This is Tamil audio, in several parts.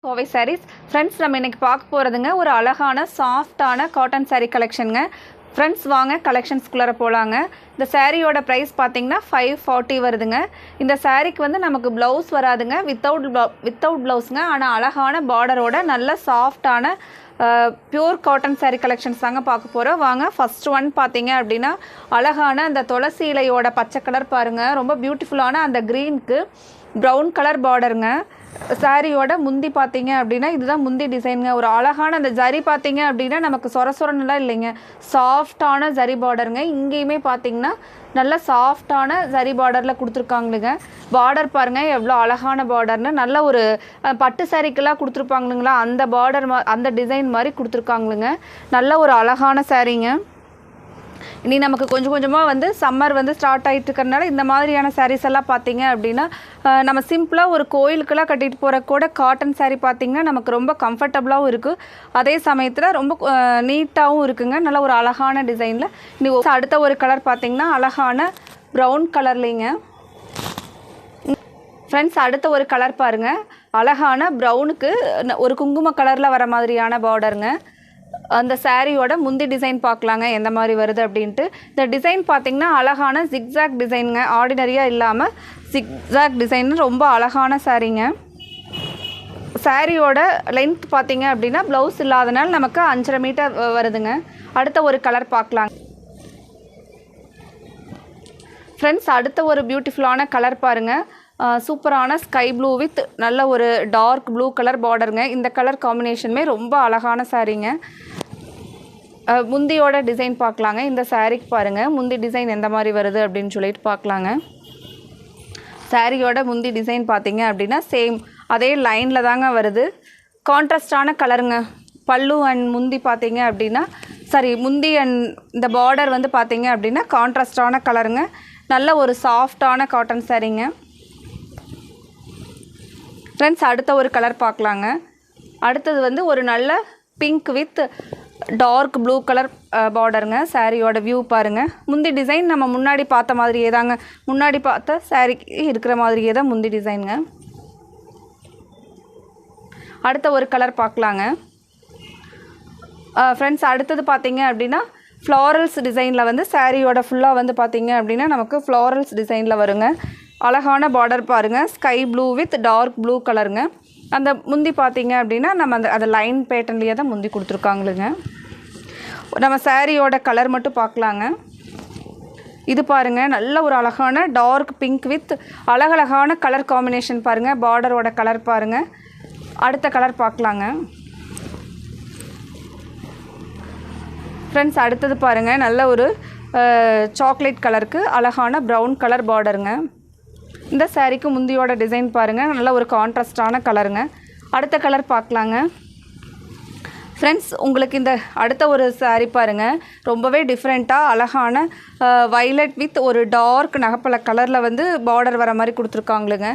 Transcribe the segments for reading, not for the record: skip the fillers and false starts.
கோவை சாரீஸ் ஃப்ரெண்ட்ஸ் நம்ம இன்றைக்கி பார்க்க போகிறதுங்க ஒரு அழகான சாஃப்டான காட்டன் சாரீ கலெக்ஷனுங்க. ஃப்ரெண்ட்ஸ் வாங்க கலெக்ஷன்ஸ்குள்ளே போகலாங்க. இந்த சாரியோட ப்ரைஸ் பார்த்தீங்கன்னா 540 வருதுங்க. இந்த சாரீக்கு வந்து நமக்கு ப்ளவுஸ் வராதுங்க, வித்தவுட் ப்ளவுஸுங்க. ஆனால் அழகான பார்டரோட நல்ல சாஃப்டான பியூர் காட்டன் சாரீ கலெக்ஷன்ஸ் தாங்க பார்க்க போகிறோம். வாங்க ஃபஸ்ட் ஒன் பார்த்தீங்க அப்படின்னா அழகான அந்த துளசி இலையோட பச்சை கலர் பாருங்கள், ரொம்ப பியூட்டிஃபுல்லான அந்த க்ரீனுக்கு ப்ரௌன் கலர் பார்டருங்க. சாரியோட முந்தி பார்த்தீங்க அப்படின்னா இதுதான் முந்தி டிசைனுங்க. ஒரு அழகான அந்த ஜரி பார்த்தீங்க அப்படின்னா நமக்கு சொரசொரன்னுலாம் இல்லைங்க, சாஃப்டான ஜரி பார்டருங்க. இங்கேயுமே பார்த்தீங்கன்னா நல்ல சாஃப்டான ஜரி பார்டரில் கொடுத்துருக்காங்களுங்க. பார்டர் பாருங்கள் எவ்வளோ அழகான பார்டர்னு, நல்ல ஒரு பட்டு சாரிக்கெல்லாம் கொடுத்துருப்பாங்களுங்களா அந்த பார்டர் அந்த டிசைன் மாதிரி கொடுத்துருக்காங்களுங்க. நல்ல ஒரு அழகான சாரீங்க. இனி நமக்கு கொஞ்சம் கொஞ்சமாக வந்து சம்மர் வந்து ஸ்டார்ட் ஆகிட்டு இருக்கிறதுனால இந்த மாதிரியான சாரீஸ் எல்லாம் பார்த்தீங்க அப்படின்னா நம்ம சிம்பிளாக ஒரு கோயிலுக்கெல்லாம் கட்டிட்டு போகிற கூட காட்டன் சாரீ பார்த்திங்கன்னா நமக்கு ரொம்ப கம்ஃபர்டபுளாகவும் இருக்குது, அதே சமயத்தில் ரொம்ப நீட்டாகவும் இருக்குங்க. நல்ல ஒரு அழகான டிசைனில். இனி அடுத்த ஒரு கலர் பார்த்திங்கன்னா அழகான ப்ரௌன் கலர்லிங்க. ஃப்ரெண்ட்ஸ் அடுத்த ஒரு கலர் பாருங்கள், அழகான ப்ரௌனுக்கு ஒரு குங்கும கலரில் வர மாதிரியான பார்டருங்க. அந்த சாரியோட முந்தி டிசைன் பார்க்கலாங்க எந்த மாதிரி வருது அப்படின்ட்டு. இந்த டிசைன் பார்த்திங்கன்னா அழகான ஜிக்ஸாக் டிசைனுங்க, ஆர்டினரியாக இல்லாமல் ஜிக்ஸாக் டிசைன், ரொம்ப அழகான சாரீங்க. சாரியோட லென்த் பார்த்திங்க அப்படின்னா ப்ளவுஸ் இல்லாதனால நமக்கு 5.5 மீட்டர் வருதுங்க. அடுத்த ஒரு கலர் பார்க்கலாம் ஃப்ரெண்ட்ஸ். அடுத்த ஒரு பியூட்டிஃபுல்லான கலர் பாருங்கள், சூப்பரான ஸ்கை ப்ளூ வித் நல்ல ஒரு டார்க் ப்ளூ கலர் பார்டருங்க. இந்த கலர் காம்பினேஷனுமே ரொம்ப அழகான சாரீங்க. முந்தியோட டிசைன் பார்க்கலாங்க. இந்த சாரீக்கு பாருங்கள் முந்தி டிசைன் எந்த மாதிரி வருது அப்படின்னு சொல்லிட்டு பார்க்கலாங்க. சாரியோட முந்தி டிசைன் பார்த்தீங்க அப்படின்னா சேம் அதே லைனில் தாங்க வருது, கான்ட்ராஸ்டான கலருங்க. பல்லு அண்ட் முந்தி பார்த்தீங்க அப்படின்னா முந்தி அண்ட் இந்த பார்டர் வந்து பார்த்தீங்க அப்படின்னா கான்ட்ராஸ்டான கலருங்க. நல்ல ஒரு சாஃப்டான காட்டன் சாரீங்க. ஃப்ரெண்ட்ஸ் அடுத்த ஒரு கலர் பார்க்கலாங்க. அடுத்தது வந்து ஒரு நல்ல pink with dark blue colour பார்டருங்க. சாரியோட வியூ பாருங்கள், முந்தி டிசைன் நம்ம முன்னாடி பார்த்த மாதிரியே தாங்க, முன்னாடி பார்த்த சாரிக்கு இருக்கிற மாதிரியே தான் முந்தி டிசைனுங்க. அடுத்த ஒரு கலர் பார்க்கலாங்க. ஃப்ரெண்ட்ஸ் அடுத்தது பார்த்தீங்க அப்படின்னா ஃப்ளாரல்ஸ் டிசைனில் வந்து சாரியோட ஃபுல்லாக வந்து பார்த்தீங்க அப்படின்னா நமக்கு ஃப்ளாரல்ஸ் டிசைனில் வருங்க. அழகான பார்டர் பாருங்கள், sky blue with dark blue கலருங்க. அந்த முந்தி பார்த்தீங்க அப்படின்னா நம்ம அந்த லைன் பேட்டர்ன்லேயே தான் முந்தி கொடுத்துருக்காங்களுங்க. நம்ம சாரியோட கலர் மட்டும் பார்க்கலாங்க. இது பாருங்கள் நல்ல ஒரு அழகான டார்க் பிங்க் வித் அழகழகான கலர் காம்பினேஷன் பாருங்கள், பார்டரோட கலர் பாருங்கள். அடுத்த கலர் பார்க்கலாங்க ஃப்ரெண்ட்ஸ். அடுத்தது பாருங்கள் நல்ல ஒரு சாக்லேட் கலருக்கு அழகான ப்ரௌன் கலர் பார்டருங்க. இந்த சாரீக்கு முந்தியோட டிசைன் பாருங்கள், நல்ல ஒரு கான்ட்ராஸ்டான கலருங்க. அடுத்த கலர் பார்க்கலாங்க ஃப்ரெண்ட்ஸ். உங்களுக்கு இந்த அடுத்த ஒரு சாரீ பாருங்கள், ரொம்பவே டிஃப்ரெண்ட்டாக அழகான வைலட் வித் ஒரு டார்க் நகப்பழ கலரில் வந்து பார்டர் வர மாதிரி கொடுத்துருக்காங்களுங்க.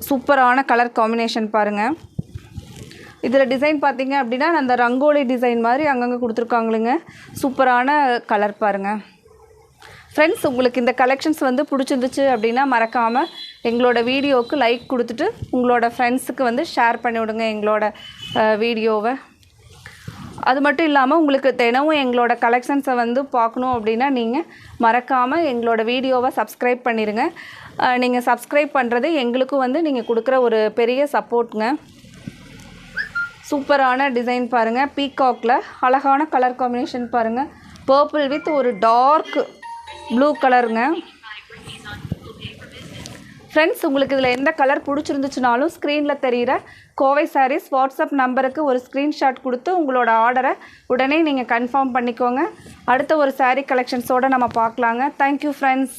சூப்பரான கலர் காம்பினேஷன் பாருங்கள். இதில் டிசைன் பார்த்தீங்க அப்படின்னா அந்த ரங்கோலி டிசைன் மாதிரி அங்கங்கே கொடுத்துருக்காங்களுங்க. சூப்பரான கலர் பாருங்கள் ஃப்ரெண்ட்ஸ். உங்களுக்கு இந்த கலெக்ஷன்ஸ் வந்து பிடிச்சிருந்துச்சு அப்படின்னா மறக்காமல் எங்களோட வீடியோவுக்கு லைக் கொடுத்துட்டு உங்களோட ஃப்ரெண்ட்ஸுக்கு வந்து ஷேர் பண்ணி விடுங்க எங்களோட வீடியோவை. அது மட்டும் இல்லாமல் உங்களுக்கு தினமும் எங்களோட கலெக்ஷன்ஸை வந்து பார்க்கணும் அப்படின்னா நீங்கள் மறக்காமல் எங்களோட வீடியோவை சப்ஸ்கிரைப் பண்ணிடுங்க. நீங்கள் சப்ஸ்கிரைப் பண்ணுறது எங்களுக்கும் வந்து நீங்கள் கொடுக்குற ஒரு பெரிய சப்போர்ட்டுங்க. சூப்பரான டிசைன் பாருங்கள், பீகாக்கில் அழகான கலர் காம்பினேஷன் பாருங்கள், பர்பிள் வித் ஒரு டார்க் ப்ளூ கலருங்க. ஃப்ரெண்ட்ஸ் உங்களுக்கு இதில் எந்த கலர் பிடிச்சிருந்துச்சுனாலும் ஸ்க்ரீனில் தெரிகிற கோவை சாரீஸ் வாட்ஸ்அப் நம்பருக்கு ஒரு ஸ்க்ரீன்ஷாட் கொடுத்து உங்களோட ஆர்டரை உடனே நீங்கள் கன்ஃபார்ம் பண்ணிக்கோங்க. அடுத்த ஒரு சாரீ கலெக்ஷன்ஸோடு நம்ம பார்க்கலாங்க. Thank you friends.